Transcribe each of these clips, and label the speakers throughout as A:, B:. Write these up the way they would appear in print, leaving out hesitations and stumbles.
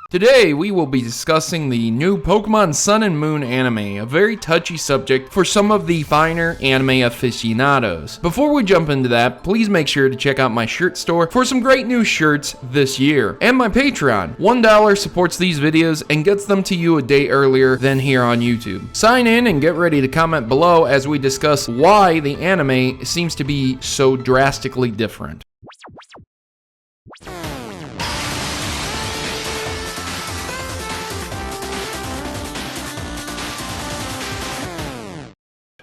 A: Today, we will be discussing the new Pokemon Sun and Moon anime, a very touchy subject for some of the finer anime aficionados. Before we jump into that, please make sure to check out my shirt store for some great new shirts this year, and my Patreon. $1 supports these videos and gets them to you a day earlier than here on YouTube. Sign in and get ready to comment below as we discuss why the anime seems to be so drastically different.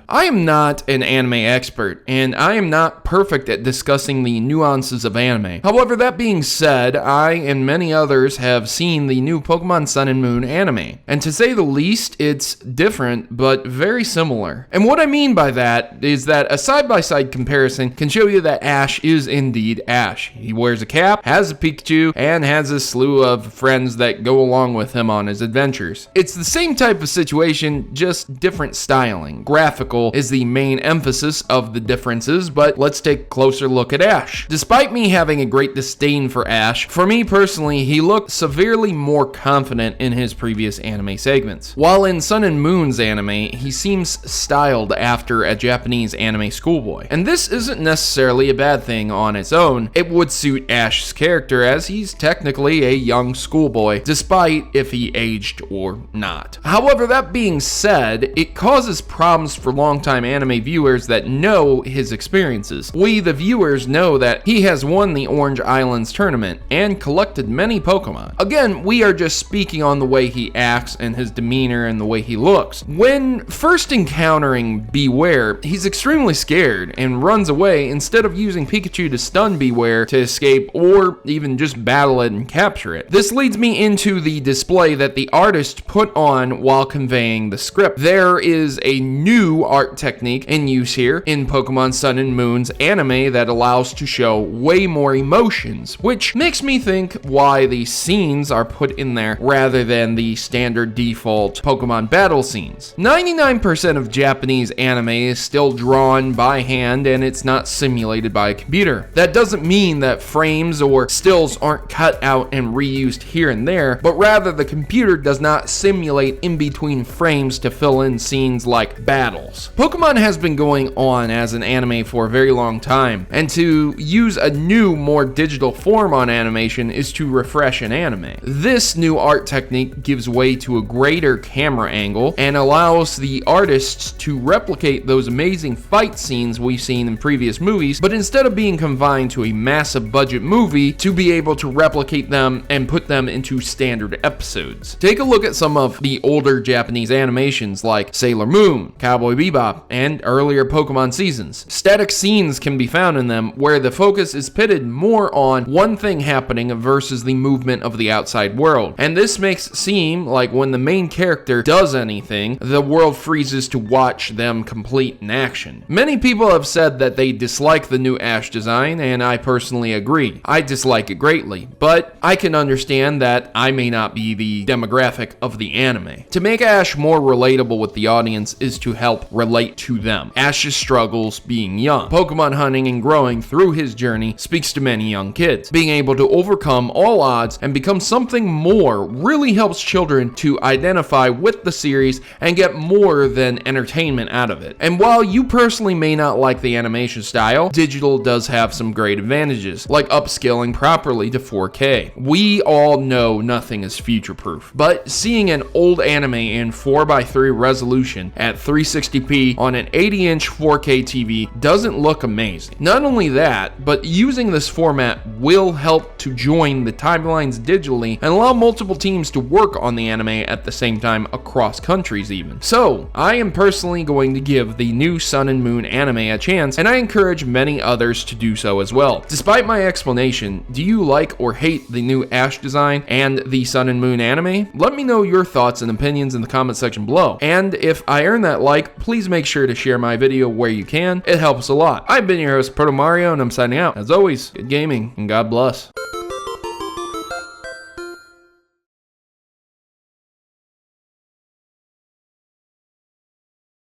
A: I am not an anime expert, and I am not perfect at discussing the nuances of anime. However, that being said, I and many others have seen the new Pokemon Sun and Moon anime, and to say the least, it's different, but very similar. And what I mean by that is that a side-by-side comparison can show you that Ash is indeed Ash. He wears a cap, has a Pikachu, and has a slew of friends that go along with him on his adventures. It's the same type of situation, just different styling. Graphical is the main emphasis of the differences, but let's take a closer look at Ash. Despite me having a great disdain for Ash, for me personally, he looked severely more confident in his previous anime segments. While in Sun and Moon's anime, he seems styled after a Japanese anime schoolboy. And this isn't necessarily a bad thing on its own. It would suit Ash's character as he's technically a young schoolboy, despite if he aged or not. However, that being said, it causes problems for long-time anime viewers that know his experiences. We, the viewers, know that he has won the Orange Islands tournament and collected many Pokemon. Again, we are just speaking on the way he acts and his demeanor and the way he looks. When first encountering Beware, he's extremely scared and runs away instead of using Pikachu to stun Beware to escape or even just battle it and capture it. This leads me into the display that the artist put on while conveying the script. There is a new art technique in use here in Pokemon Sun and Moon's anime that allows to show way more emotions, which makes me think why the scenes are put in there rather than the standard default Pokemon battle scenes. 99% of Japanese anime is still drawn by hand and it's not simulated by a computer. That doesn't mean that frames or stills aren't cut out and reused here and there, but rather the computer does not simulate in between frames to fill in scenes like battles. Pokemon has been going on as an anime for a very long time, and to use a new, more digital form on animation is to refresh an anime. This new art technique gives way to a greater camera angle and allows the artists to replicate those amazing fight scenes we've seen in previous movies, but instead of being confined to a massive budget movie, to be able to replicate them and put them into standard episodes. Take a look at some of the older Japanese animations like Sailor Moon, Cowboy Bebop, and earlier Pokemon seasons. Static scenes can be found in them where the focus is pitted more on one thing happening versus the movement of the outside world. And this makes it seem like when the main character does anything, the world freezes to watch them complete in action. Many people have said that they dislike the new Ash design, and I personally agree. I dislike it greatly, but I can understand that I may not be the demographic of the anime. To make Ash more relatable with the audience is to help relate to them. Ash's struggles being young. Pokemon hunting and growing through his journey speaks to many young kids. Being able to overcome all odds and become something more really helps children to identify with the series and get more than entertainment out of it. And while you personally may not like the animation style, digital does have some great advantages, like upscaling properly to 4K. We all know nothing is future-proof, but seeing an old anime in 4:3 resolution at 360p on an 80-inch 4K TV doesn't look amazing. Not only that, but using this format will help to join the timelines digitally and allow multiple teams to work on the anime at the same time across countries even. So, I am personally going to give the new Sun and Moon anime a chance, and I encourage many others to do so as well. Despite my explanation, do you like or hate the new Ash design and the Sun and Moon anime? Let me know your thoughts and opinions in the comment section below. And if I earn that like, please make sure to share my video where you can. It helps a lot. I've been your host, Protomario, and I'm signing out. As always, good gaming, and God bless.